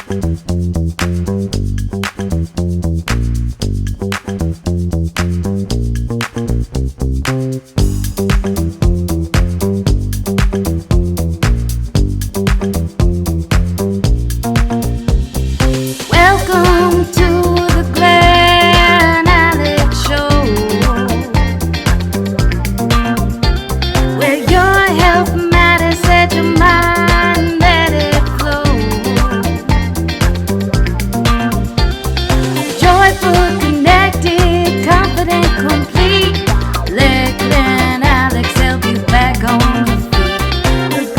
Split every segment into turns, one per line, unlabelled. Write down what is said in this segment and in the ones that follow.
Welcome to the Glen Alex Show, where your health matters, set your mind, let it flow. Joyful, connected, confident, complete. Let Glen Alex help you back on your feet.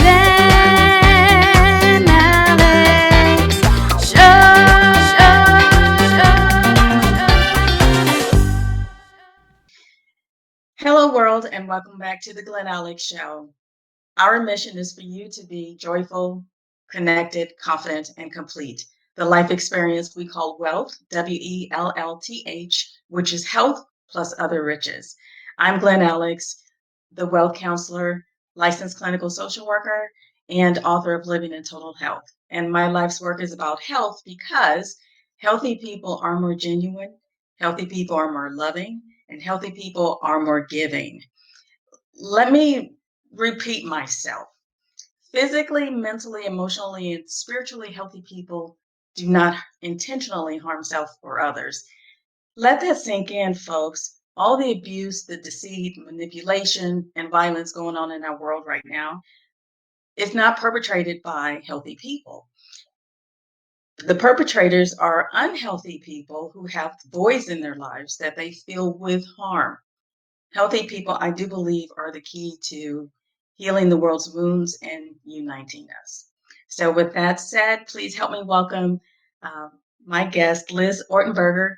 The Glen Alex
Hello, world, and welcome back to the Glen Alex Show. Our mission is for you to be joyful, connected, confident, and complete. The life experience we call wealth, WELLTH, which is health plus other riches. I'm Glen Alex, the wealth counselor, licensed clinical social worker, and author of Living in Total Health. And my life's work is about health because healthy people are more genuine, healthy people are more loving, and healthy people are more giving. Let me repeat myself. Physically, mentally, emotionally, and spiritually healthy people do not intentionally harm self or others. Let that sink in, folks. All the abuse, the deceit, manipulation, and violence going on in our world right now is not perpetrated by healthy people. The perpetrators are unhealthy people who have voids in their lives that they fill with harm. Healthy people, I do believe, are the key to healing the world's wounds and uniting us. So, with that said, please help me welcome uh, my guest, Liz Ortenburger.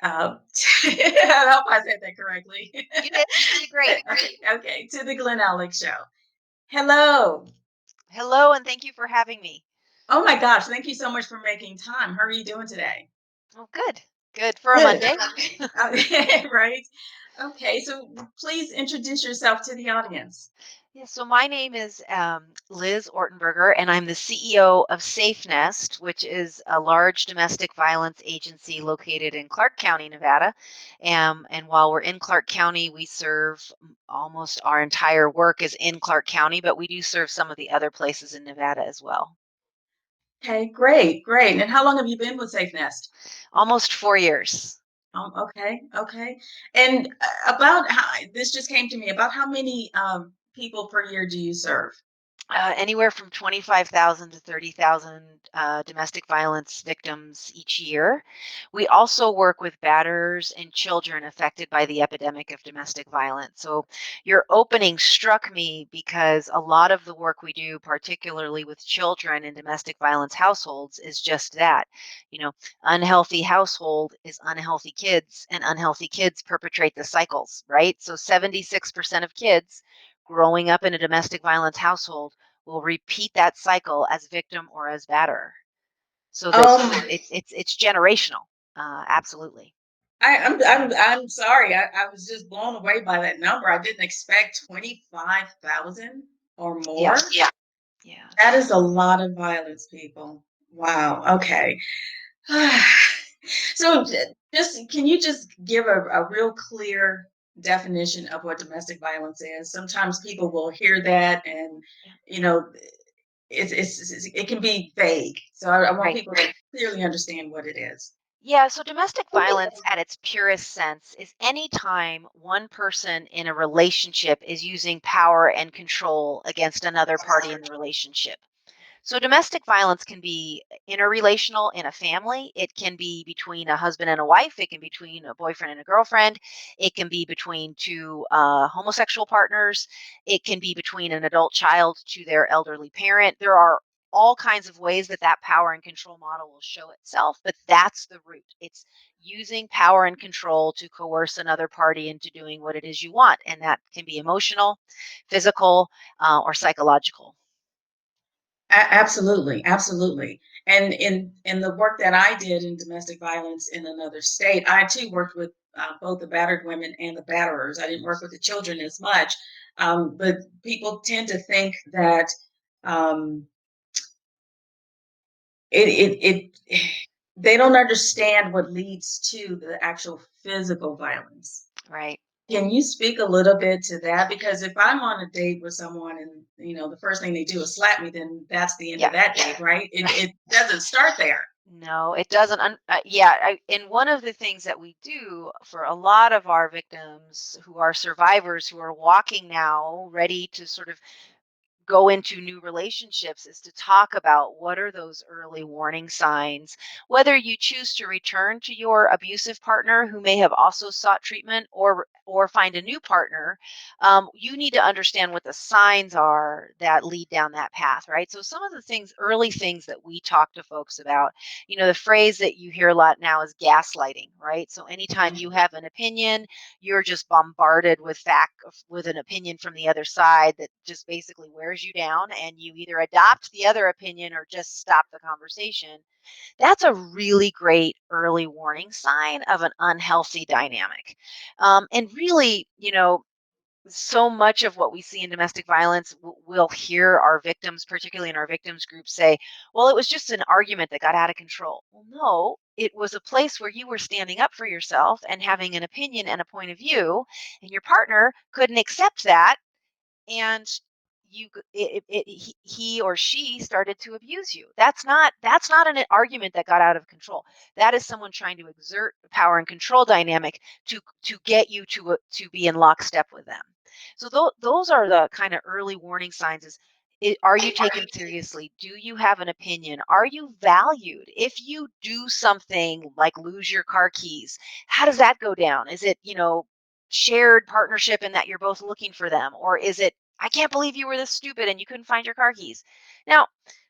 I hope I said that correctly.
You did great.
Okay, to the Glen Alex Show. Hello.
Hello, and thank you for having me.
Oh my gosh, thank you so much for making time. How are you doing today?
Oh, good. Good for a
Good.
Monday.
Right? Okay, so please introduce yourself to the audience.
Yeah, so my name is Liz Ortenburger, and I'm the CEO of SafeNest, which is a large domestic violence agency located in Clark County, Nevada. And while we're in Clark County, we serve almost our entire work is in Clark County, but we do serve some of the other places in Nevada as well.
Okay, great, great. And how long have you been with SafeNest?
Almost 4 years.
Okay, okay. And about how this just came to me, about how many people per year do you serve?
Anywhere from 25,000 to 30,000 domestic violence victims each year. We also work with batterers and children affected by the epidemic of domestic violence. So your opening struck me because a lot of the work we do, particularly with children in domestic violence households, is just that. You know, unhealthy household is unhealthy kids, and unhealthy kids perpetrate the cycles, right? So 76% of kids growing up in a domestic violence household will repeat that cycle as victim or as batter. So that
Um,
it's generational. Absolutely.
I'm sorry. I was just blown away by that number. I didn't expect 25,000 or more.
Yes. Yeah.
That
Yes.
is a lot of violence, people. Wow. Okay. So just can you just give a real clear definition of what domestic violence is? Sometimes people will hear that and
Yeah.
you know it can be vague. So I want
Right.
people to clearly understand what it is.
Yeah, so domestic violence at its purest sense is any time one person in a relationship is using power and control against another party in the relationship. So domestic violence can be interrelational in a family. It can be between a husband and a wife. It can be between a boyfriend and a girlfriend. It can be between two homosexual partners. It can be between an adult child to their elderly parent. There are all kinds of ways that that power and control model will show itself, but that's the root. It's using power and control to coerce another party into doing what it is you want, and that can be emotional, physical, or psychological.
Absolutely, absolutely. And in the work that I did in domestic violence in another state, I too worked with both the battered women and the batterers. I didn't work with the children as much, but people tend to think that um, it they don't understand what leads to the actual physical violence.
Right.
Can you speak a little bit to that? Because if I'm on a date with someone and the first thing they do is slap me, then that's the end of
Yeah.
that date, right? It
Right.
it doesn't start there.
No, it doesn't. Yeah, and one of the things that we do for a lot of our victims who are survivors who are walking now, ready to sort of go into new relationships, is to talk about what are those early warning signs, whether you choose to return to your abusive partner who may have also sought treatment, or find a new partner. You need to understand what the signs are that lead down that path, right? So some of the things, early things that we talk to folks about, the phrase that you hear a lot now is gaslighting, right? So anytime you
Mhm.
have an opinion, you're just bombarded with with an opinion from the other side that just basically wears you down, and you either adopt the other opinion or just stop the conversation. That's a really great early warning sign of an unhealthy dynamic. And really, so much of what we see in domestic violence, we'll hear our victims, particularly in our victims group, say, well, it was just an argument that got out of control. Well, no, it was a place where you were standing up for yourself and having an opinion and a point of view, and your partner couldn't accept that, and he or she started to abuse you. That's not an argument that got out of control. That is someone trying to exert a power and control dynamic to get you to be in lockstep with them. So those are the kind of early warning signs. Are you taken seriously? Do you have an opinion? Are you valued? If you do something like lose your car keys, how does that go down? Is it, shared partnership in that you're both looking for them? Or is it, I can't believe you were this stupid and you couldn't find your car keys? Now,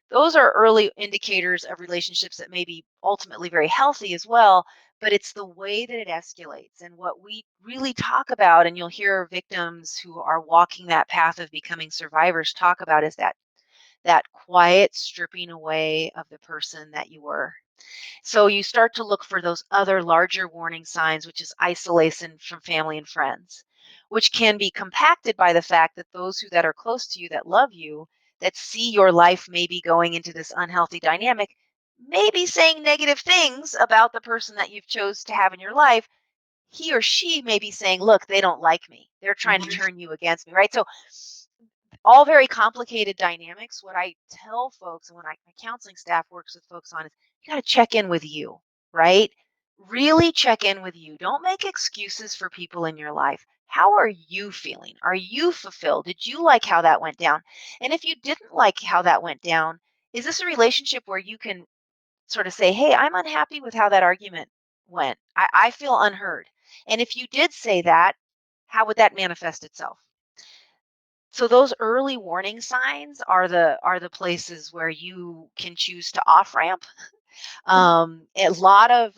those are early indicators of relationships that may be ultimately very healthy as well, but it's the way that it escalates. And what we really talk about, and you'll hear victims who are walking that path of becoming survivors talk about, is that quiet stripping away of the person that you were. So you start to look for those other larger warning signs, which is isolation from family and friends, which can be compacted by the fact that those that are close to you, that love you, that see your life maybe going into this unhealthy dynamic, maybe saying negative things about the person that you've chose to have in your life. He or she may be saying, look, they don't like me. They're trying to
Mhm.
turn you against me, right? So all very complicated dynamics. What I tell folks, and when my counseling staff works with folks on, is you got to check in with you, right? Really check in with you. Don't make excuses for people in your life. How are you feeling? Are you fulfilled? Did you like how that went down? And if you didn't like how that went down, is this a relationship where you can sort of say, hey, I'm unhappy with how that argument went? I feel unheard. And if you did say that, how would that manifest itself? So those early warning signs are the places where you can choose to off ramp. A lot of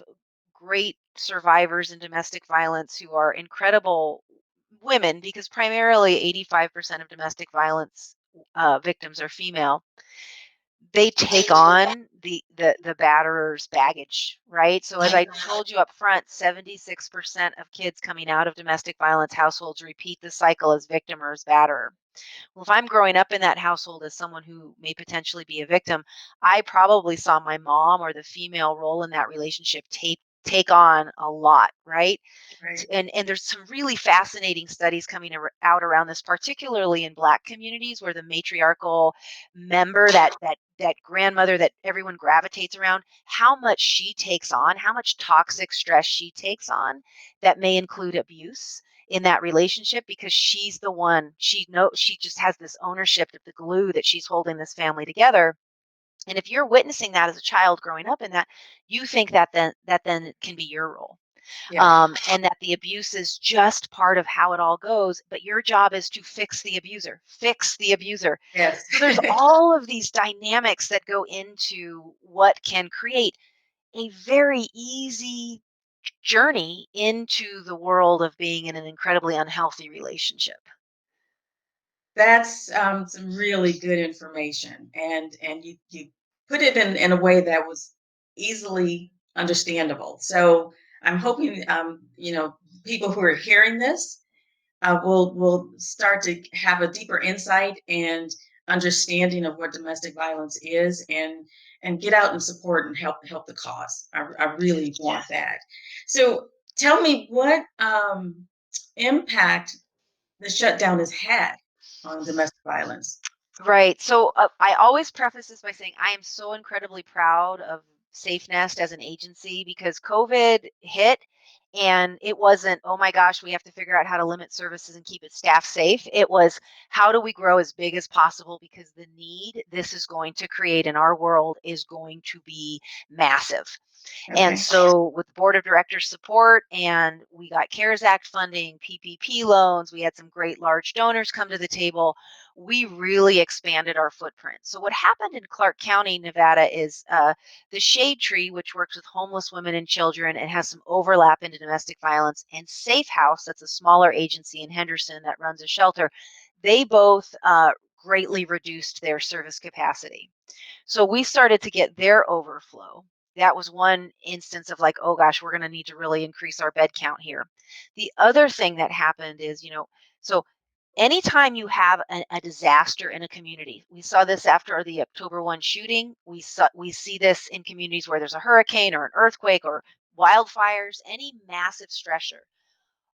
great survivors in domestic violence who are incredible women, because primarily 85% of domestic violence victims are female. They take on the batterer's baggage, right? So as I told you up front, 76% of kids coming out of domestic violence households repeat the cycle as victim or as batterer. Well, if I'm growing up in that household as someone who may potentially be a victim, I probably saw my mom or the female role in that relationship take on a lot, right?
Right.
And there's some really fascinating studies coming out around this, particularly in Black communities, where the matriarchal member, that grandmother that everyone gravitates around, how much she takes on, how much toxic stress she takes on, that may include abuse in that relationship, because she's the one, she just has this ownership of the glue that she's holding this family together. And if you're witnessing that as a child growing up in that, you think that then it can be your role,
Yeah.
and that the abuse is just part of how it all goes. But your job is to fix the abuser, fix the abuser.
Yes.
So there's all of these dynamics that go into what can create a very easy journey into the world of being in an incredibly unhealthy relationship.
That's some really good information, and you put it in a way that was easily understandable. So I'm hoping people who are hearing this will start to have a deeper insight and understanding of what domestic violence is, and get out and support and help the cause. I really want that. So tell me what impact the shutdown has had on domestic violence.
Right. So I always preface this by saying I am so incredibly proud of SafeNest as an agency because COVID hit and it wasn't, oh my gosh, we have to figure out how to limit services and keep its staff safe. It was, how do we grow as big as possible because the need this is going to create in our world is going to be massive. And
Okay.
so with the board of directors support, and we got CARES Act funding, PPP loans, we had some great large donors come to the table. We really expanded our footprint. So what happened in Clark County, Nevada is the Shade Tree, which works with homeless women and children and has some overlap into domestic violence, and Safe House, that's a smaller agency in Henderson that runs a shelter. They both greatly reduced their service capacity. So we started to get their overflow. That was one instance of like, oh gosh, we're going to need to really increase our bed count here. The other thing that happened is, so anytime you have a disaster in a community, we saw this after the October 1 shooting. We see this in communities where there's a hurricane or an earthquake or wildfires, any massive stressor.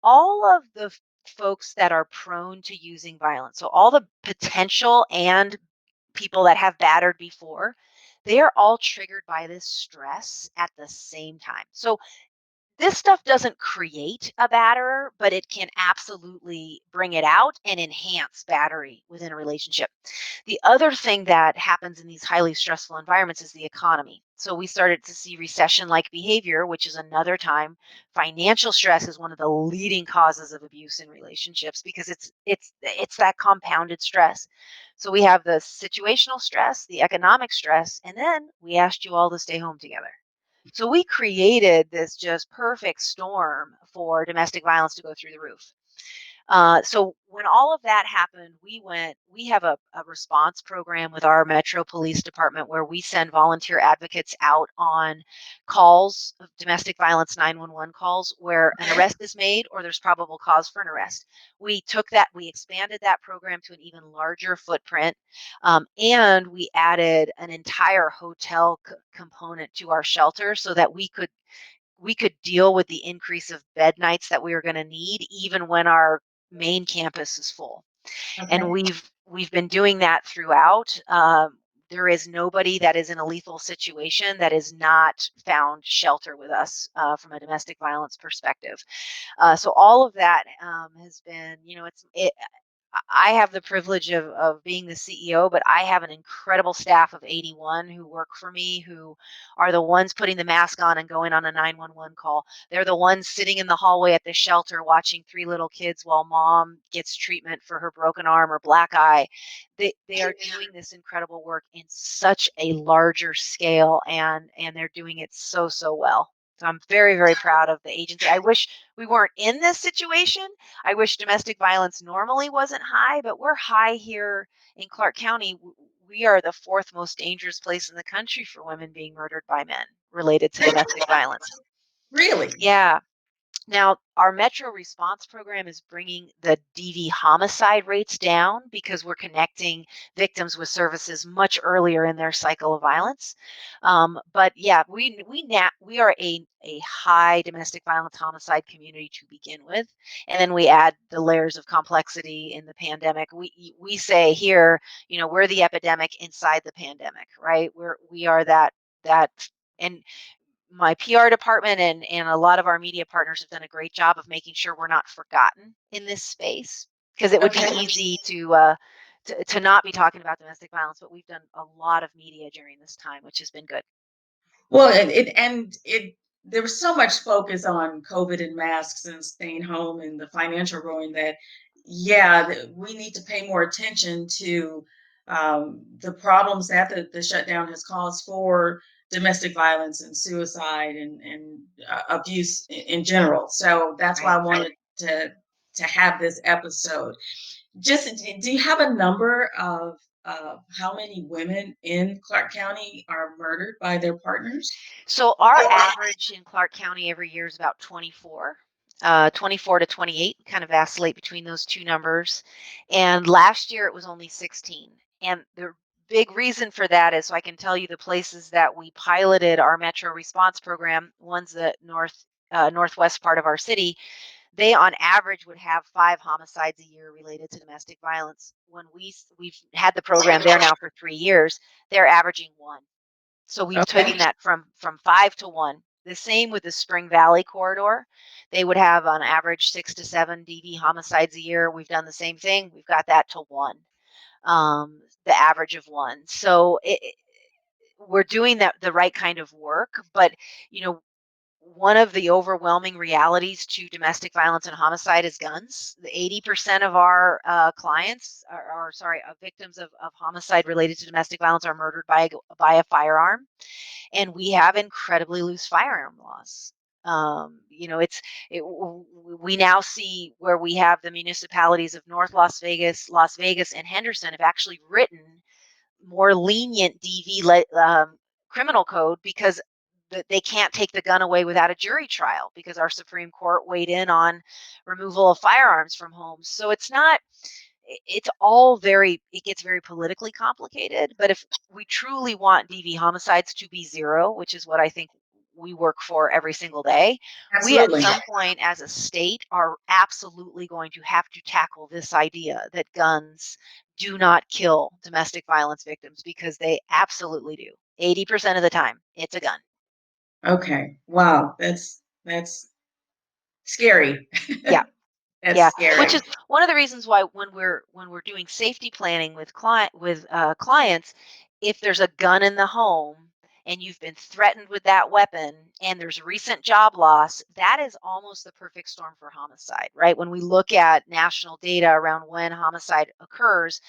All of the folks that are prone to using violence, so all the potential and people that have battered before, they are all triggered by this stress at the same time. So this stuff doesn't create a batterer, but it can absolutely bring it out and enhance battery within a relationship. The other thing that happens in these highly stressful environments is the economy. So we started to see recession-like behavior, which is another time financial stress is one of the leading causes of abuse in relationships because it's that compounded stress. So we have the situational stress, the economic stress, and then we asked you all to stay home together. So we created this just perfect storm for domestic violence to go through the roof. So when all of that happened, we have a response program with our Metro Police Department where we send volunteer advocates out on calls, of domestic violence 911 calls, where an arrest is made or there's probable cause for an arrest. We expanded that program to an even larger footprint, and we added an entire hotel component to our shelter so that we could deal with the increase of bed nights that we were going to need even when our main campus is full. And
Okay.
we've been doing that throughout. There is nobody that is in a lethal situation that is not found shelter with us from a domestic violence perspective. So all of that has been, I have the privilege of being the CEO, but I have an incredible staff of 81 who work for me, who are the ones putting the mask on and going on a 911 call. They're the ones sitting in the hallway at the shelter watching 3 little kids while mom gets treatment for her broken arm or black eye. They are doing this incredible work in such a larger scale, and they're doing it so well. So I'm very, very proud of the agency. I wish we weren't in this situation. I wish domestic violence normally wasn't high, but we're high here in Clark County. We are the 4th most dangerous place in the country for women being murdered by men related to domestic violence.
Really?
Yeah. Now, our Metro response program is bringing the DV homicide rates down because we're connecting victims with services much earlier in their cycle of violence. But yeah, we are a high domestic violence homicide community to begin with, and then we add the layers of complexity in the pandemic. We say here, we're the epidemic inside the pandemic, right? We are that and my PR department and a lot of our media partners have done a great job of making sure we're not forgotten in this space because it would be
Okay.
easy to not be talking about domestic violence, but we've done a lot of media during this time, which has been good.
Well, it there was so much focus on COVID and masks and staying home and the financial ruin that, yeah, we need to pay more attention to the problems that the shutdown has caused for domestic violence and suicide and abuse in general. So that's why
Right.
I wanted to have this episode. Just, do you have a number of how many women in Clark County are murdered by their partners?
So our average in Clark County every year is about 24. 24 to 28, kind of vacillate between those two numbers. And last year it was only 16. And the big reason for that is, so I can tell you the places that we piloted our Metro Response Program. One's the northwest part of our city. They on average would have 5 homicides a year related to domestic violence. When we've had the program there now for 3 years, they're averaging 1. So we've taken that from 5 to 1. The same with the Spring Valley corridor. They would have on average 6 to 7 DV homicides a year. We've done the same thing. We've got that to 1, the average of 1. So we're doing the right kind of work. But, one of the overwhelming realities to domestic violence and homicide is guns. 80% of our clients victims of homicide related to domestic violence are murdered by a firearm. And we have incredibly loose firearm laws. We now see where we have the municipalities of North Las Vegas, and Henderson have actually written more lenient DV criminal code because they can't take the gun away without a jury trial, because our Supreme Court weighed in on removal of firearms from homes. So it gets very politically complicated. But if we truly want DV homicides to be 0, which is what I think we work for every single day, we at some point as a state are absolutely going to have to tackle this idea that guns do not kill domestic violence victims, because they absolutely do. 80% of the time, it's a gun.
Okay. Wow. That's scary.
Yeah.
That's scary.
Which is one of the reasons why when we're doing safety planning with clients, if there's a gun in the home and you've been threatened with that weapon and there's recent job loss, that is almost the perfect storm for homicide, right? When we look at national data around when homicide occurs,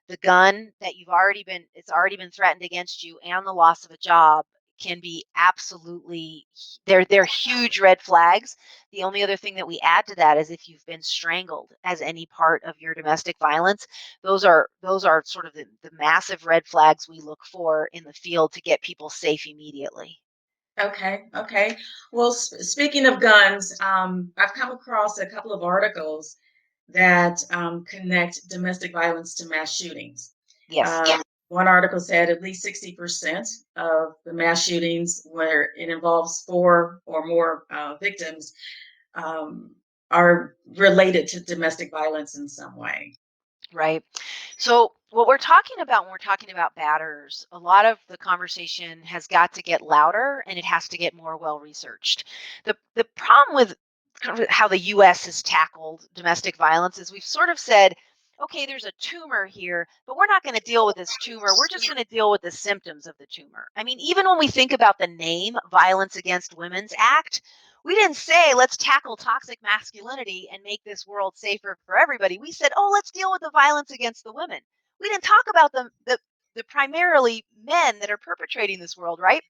the gun that it's already been threatened against you, and the loss of a job can be absolutely, they're huge red flags. The only other thing that we add to that is if you've been strangled as any part of your domestic violence. Those are sort of the massive red flags we look for in the field to get people safe immediately.
Okay. Well, speaking of guns, I've come across a couple of articles that connect domestic violence to mass shootings.
Yes.
One article said at least 60% of the mass shootings where it involves 4 or more victims are related to domestic violence in some way.
Right. So what we're talking about when we're talking about batters, a lot of the conversation has got to get louder, and it has to get more well researched. The problem with how the US has tackled domestic violence is we've sort of said, okay, there's a tumor here, but we're not going to deal with this tumor. We're just going to deal with the symptoms of the tumor. I mean, even when we think about the name Violence Against Women's Act, we didn't say, let's tackle toxic masculinity and make this world safer for everybody. We said, oh, let's deal with the violence against the women. We didn't talk about the primarily men that are perpetrating this world, right?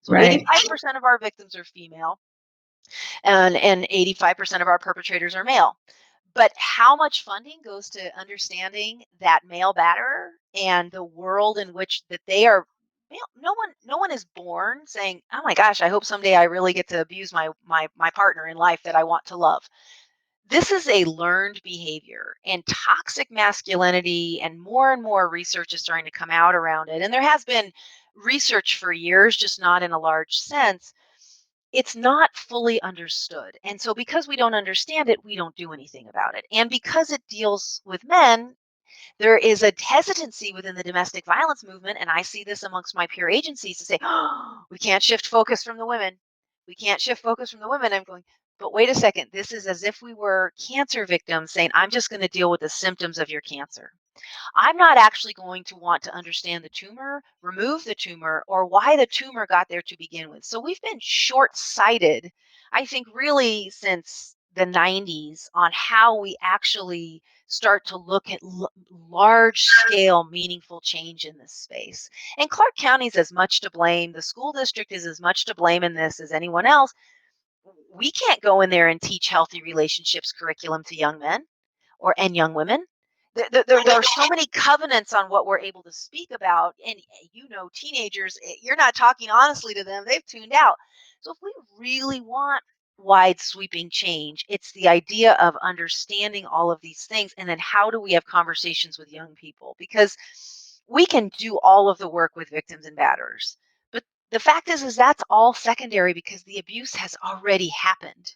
So right. 85% of our victims are female, and 85% of our perpetrators are male. But how much funding goes to understanding that male batterer and the world in which that they are? No one is born saying, "Oh my gosh, I hope someday I really get to abuse my partner in life that I want to love." This is a learned behavior, and toxic masculinity, and more research is starting to come out around it. And there has been research for years, just not in a large sense. It's not fully understood. And so because we don't understand it, we don't do anything about it. And because it deals with men, there is a hesitancy within the domestic violence movement, and I see this amongst my peer agencies, to say, oh, we can't shift focus from the women. We can't shift focus from the women. I'm going, but wait a second. This is as if we were cancer victims saying, I'm just going to deal with the symptoms of your cancer. I'm not actually going to want to understand the tumor, remove the tumor, or why the tumor got there to begin with. So we've been short-sighted, I think, really since the 90s on how we actually start to look at large-scale, meaningful change in this space. And Clark County is as much to blame. The school district is as much to blame in this as anyone else. We can't go in there and teach healthy relationships curriculum to young men and young women. There are so many covenants on what we're able to speak about. And, teenagers, you're not talking honestly to them. They've tuned out. So if we really want wide sweeping change, it's the idea of understanding all of these things. And then how do we have conversations with young people? Because we can do all of the work with victims and batterers. But the fact is that's all secondary because the abuse has already happened.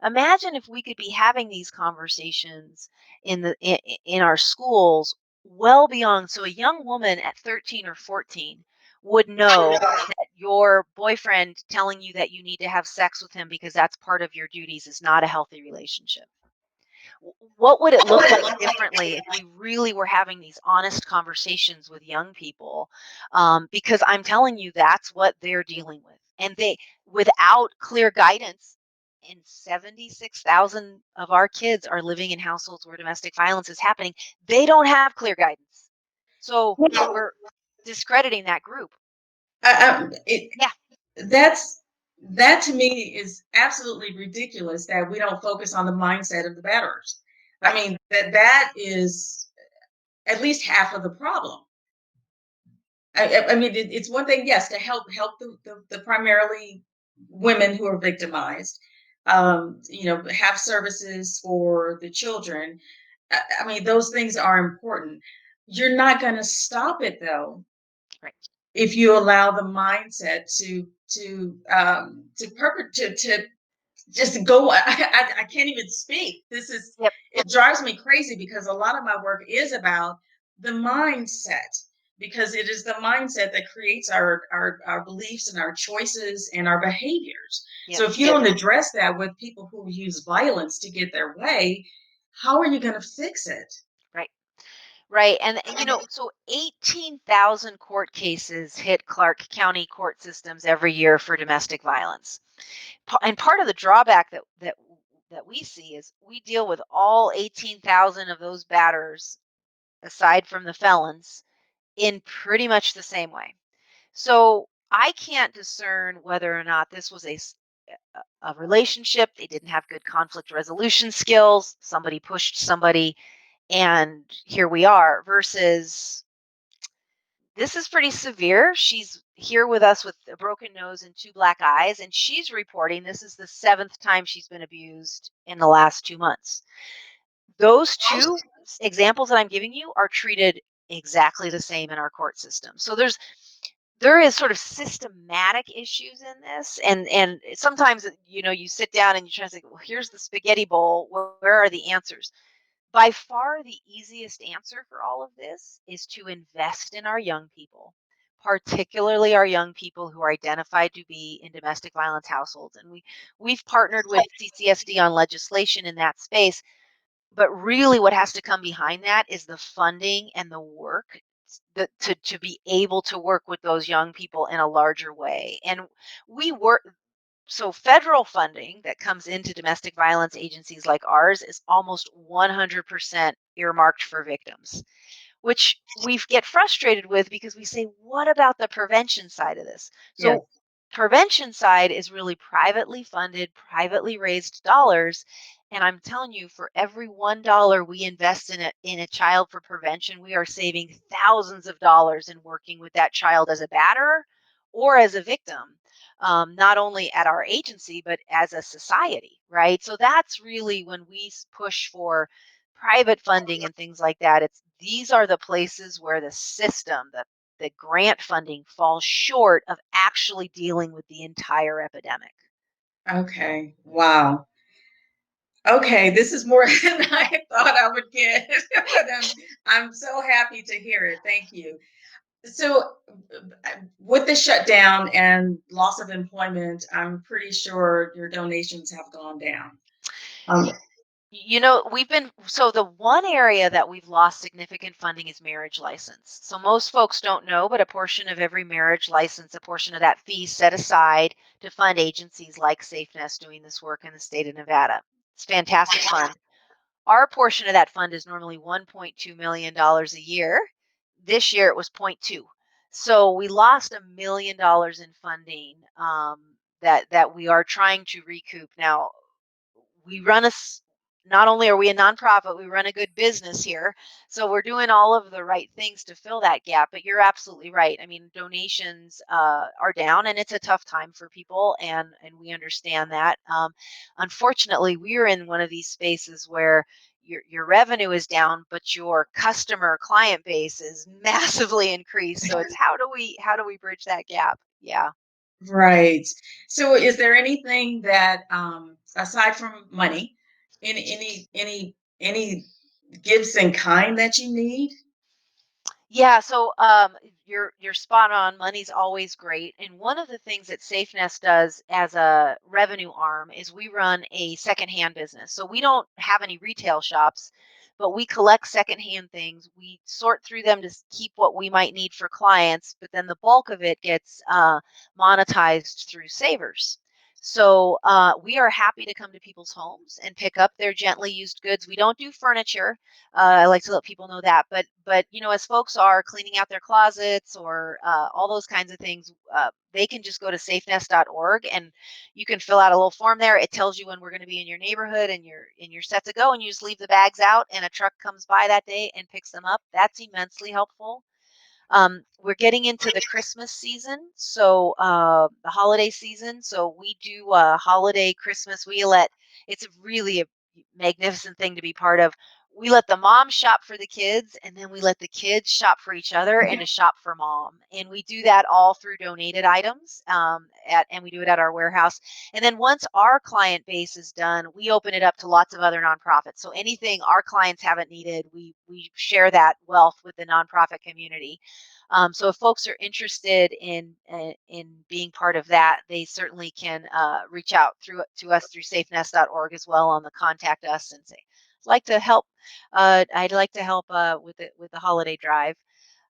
Imagine if we could be having these conversations in our schools well beyond, so a young woman at 13 or 14 would know that your boyfriend telling you that you need to have sex with him because that's part of your duties is not a healthy relationship. What would it look like differently if we really were having these honest conversations with young people? Because I'm telling you, that's what they're dealing with. And they, without clear guidance, and 76,000 of our kids are living in households where domestic violence is happening. They don't have clear guidance. So
Well,
we're discrediting that group. Yeah,
that's that to me is absolutely ridiculous that we don't focus on the mindset of the batterers. I
right.
mean, that is at least half of the problem. I mean, it's one thing, yes, to help the primarily women who are victimized. Have services for the children. I mean, those things are important. You're not going to stop it though
Right.
if you allow the mindset to just go. I can't even speak.
Yep.
It drives me crazy because a lot of my work is about the mindset, because it is the mindset that creates our beliefs and our choices and our behaviors.
Yep.
So if you don't address that with people who use violence to get their way, how are you going to fix it?
Right. Right. And, so 18,000 court cases hit Clark County court systems every year for domestic violence. And part of the drawback that we see is we deal with all 18,000 of those batters, aside from the felons, in pretty much the same way. So I can't discern whether or not this was a relationship. They didn't have good conflict resolution skills. Somebody pushed somebody, and here we are, versus this is pretty severe. She's here with us with a broken nose and two black eyes, and she's reporting this is the seventh time she's been abused in the last 2 months. Those two examples that I'm giving you are treated exactly the same in our court system. So there is sort of systematic issues in this, and sometimes you sit down and you try to think, well, here's the spaghetti bowl. Where are the answers? By far, the easiest answer for all of this is to invest in our young people, particularly our young people who are identified to be in domestic violence households. And we've partnered with CCSD on legislation in that space, but really what has to come behind that is the funding and the work to be able to work with those young people in a larger way. And we work so federal funding that comes into domestic violence agencies like ours is almost 100% earmarked for victims, which we get frustrated with because we say, what about the prevention side of this?
Yes.
So prevention side is really privately funded, privately raised dollars. And I'm telling you, for every $1 we invest in a child for prevention, we are saving thousands of dollars in working with that child as a batterer or as a victim, not only at our agency, but as a society, right? So that's really when we push for private funding and things like that. It's these are the places where the system, the grant funding falls short of actually dealing with the entire epidemic.
Okay. Wow. Okay, this is more than I thought I would get, but I'm so happy to hear it. Thank you. So, with the shutdown and loss of employment, I'm pretty sure your donations have gone down. Um,
We've been, so the one area that we've lost significant funding is marriage license. So most folks don't know, but a portion of every marriage license, a portion of that fee set aside to fund agencies like SafeNest doing this work in the state of Nevada. It's fantastic fund. Our portion of that fund is normally $1.2 million a year. This year it was zero point 0.2. So we lost $1 million in funding, that we are trying to recoup. Now, we run not only are we a nonprofit, we run a good business here. So we're doing all of the right things to fill that gap. But you're absolutely right. I mean, donations are down, and it's a tough time for people, and we understand that. Unfortunately, we're in one of these spaces where your revenue is down, but your client base is massively increased. So it's how do we bridge that gap? Yeah.
Right. So is there anything that aside from money, any gifts in kind that you need?
Yeah, so you're spot on. Money's always great. And one of the things that SafeNest does as a revenue arm is we run a secondhand business. So we don't have any retail shops, but we collect secondhand things. We sort through them to keep what we might need for clients, but then the bulk of it gets monetized through savers. So we are happy to come to people's homes and pick up their gently used goods. We don't do furniture. I like to let people know that, but as folks are cleaning out their closets or all those kinds of things, they can just go to safenest.org and you can fill out a little form there. It tells you when we're going to be in your neighborhood and you're set to go, and you just leave the bags out and a truck comes by that day and picks them up. That's immensely helpful. We're getting into the Christmas season, so the holiday season. So we do holiday Christmas. It's really a magnificent thing to be part of. We let the mom shop for the kids, and then we let the kids shop for each other and to shop for mom. And we do that all through donated items, and we do it at our warehouse. And then once our client base is done, we open it up to lots of other nonprofits. So anything our clients haven't needed, we share that wealth with the nonprofit community. So if folks are interested in being part of that, they certainly can reach out to us through safenest.org as well on the contact us and say, I'd like to help. I'd like to help with the holiday drive.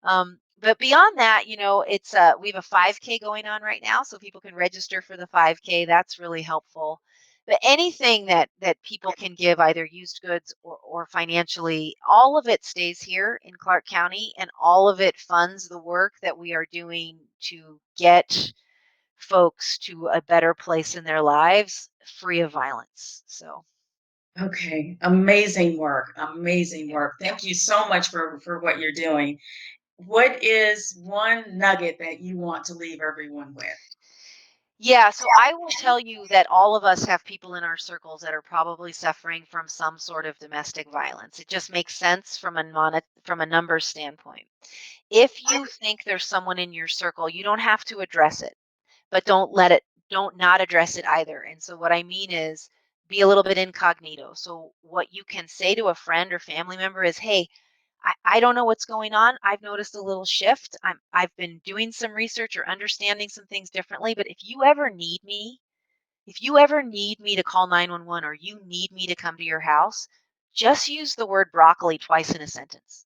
But beyond that, it's we have a 5K going on right now, so people can register for the 5K. That's really helpful. But anything that people can give, either used goods or financially, all of it stays here in Clark County, and all of it funds the work that we are doing to get folks to a better place in their lives, free of violence. So.
Okay, amazing work. Amazing work. Thank you so much for what you're doing. What is one nugget that you want to leave everyone with?
Yeah, so I will tell you that all of us have people in our circles that are probably suffering from some sort of domestic violence. It just makes sense from a numbers standpoint. If you think there's someone in your circle, you don't have to address it, but don't not address it either. And so what I mean is be a little bit incognito. So what you can say to a friend or family member is, hey, I don't know what's going on. I've noticed a little shift. I've been doing some research or understanding some things differently, but if you ever need me to call 911 or you need me to come to your house, just use the word broccoli twice in a sentence.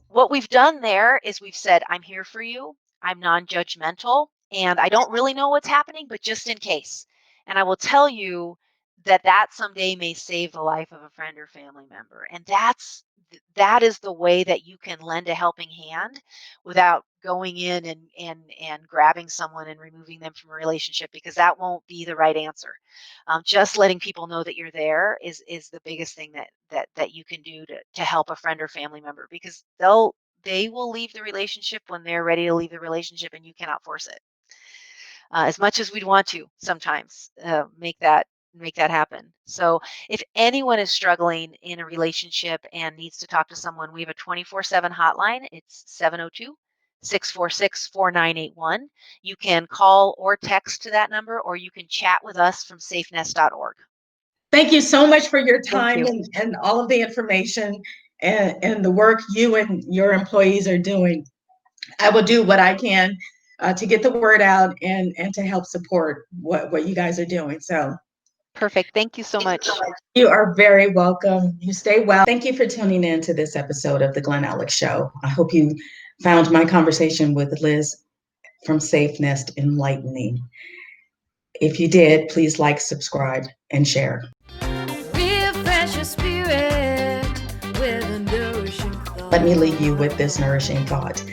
What we've done there is we've said, I'm here for you. I'm non-judgmental and I don't really know what's happening, but just in case. And I will tell you that someday may save the life of a friend or family member. And that is the way that you can lend a helping hand without going in and grabbing someone and removing them from a relationship, because that won't be the right answer. Just letting people know that you're there is the biggest thing that you can do to help a friend or family member, because they will leave the relationship when they're ready to leave the relationship, and you cannot force it. As much as we'd want to sometimes make that happen. So if anyone is struggling in a relationship and needs to talk to someone, we have a 24/7 hotline. It's 702-646-4981. You can call or text to that number, or you can chat with us from safenest.org.
Thank you so much for your
Thank
time
you.
and all of the information and the work you and your employees are doing. I will do what I can to get the word out and to help support what you guys are doing. So
Perfect. Thank you so much.
you are very welcome. You stay well. Thank you for tuning in to this episode of the Glen Alex Show. I hope you found my conversation with Liz from SafeNest enlightening. If you did, please like, subscribe, and share.
Refresh your spirit with a nourishing thought.
Let me leave you with this nourishing thought.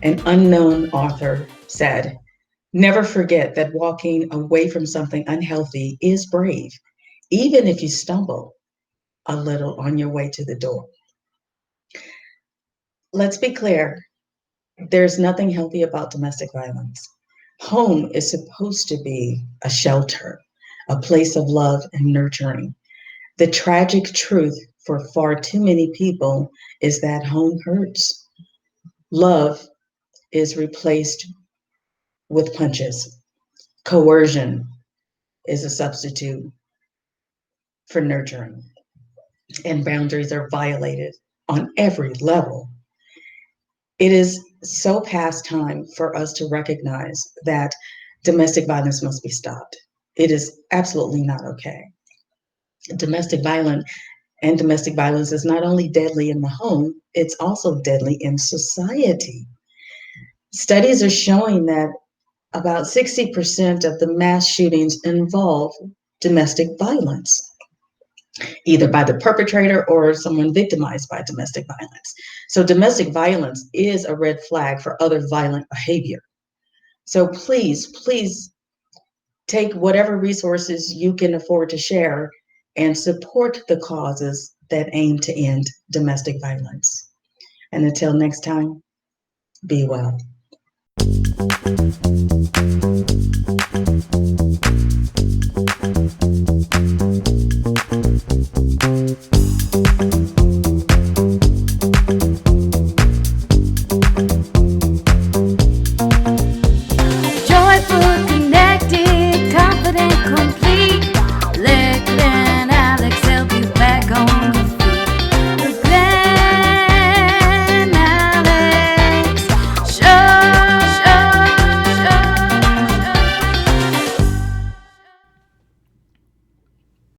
An unknown author said, never forget that walking away from something unhealthy is brave, even if you stumble a little on your way to the door. Let's be clear, there's nothing healthy about domestic violence. Home is supposed to be a shelter, a place of love and nurturing. The tragic truth for far too many people is that home hurts. Love is replaced with punches. Coercion is a substitute for nurturing, and boundaries are violated on every level. It is so past time for us to recognize that domestic violence must be stopped. It is absolutely not okay. Domestic violence domestic violence is not only deadly in the home, it's also deadly in society. Studies are showing that about 60% of the mass shootings involve domestic violence, either by the perpetrator or someone victimized by domestic violence. So domestic violence is a red flag for other violent behavior. So please take whatever resources you can afford to share and support the causes that aim to end domestic violence. And until next time, be well.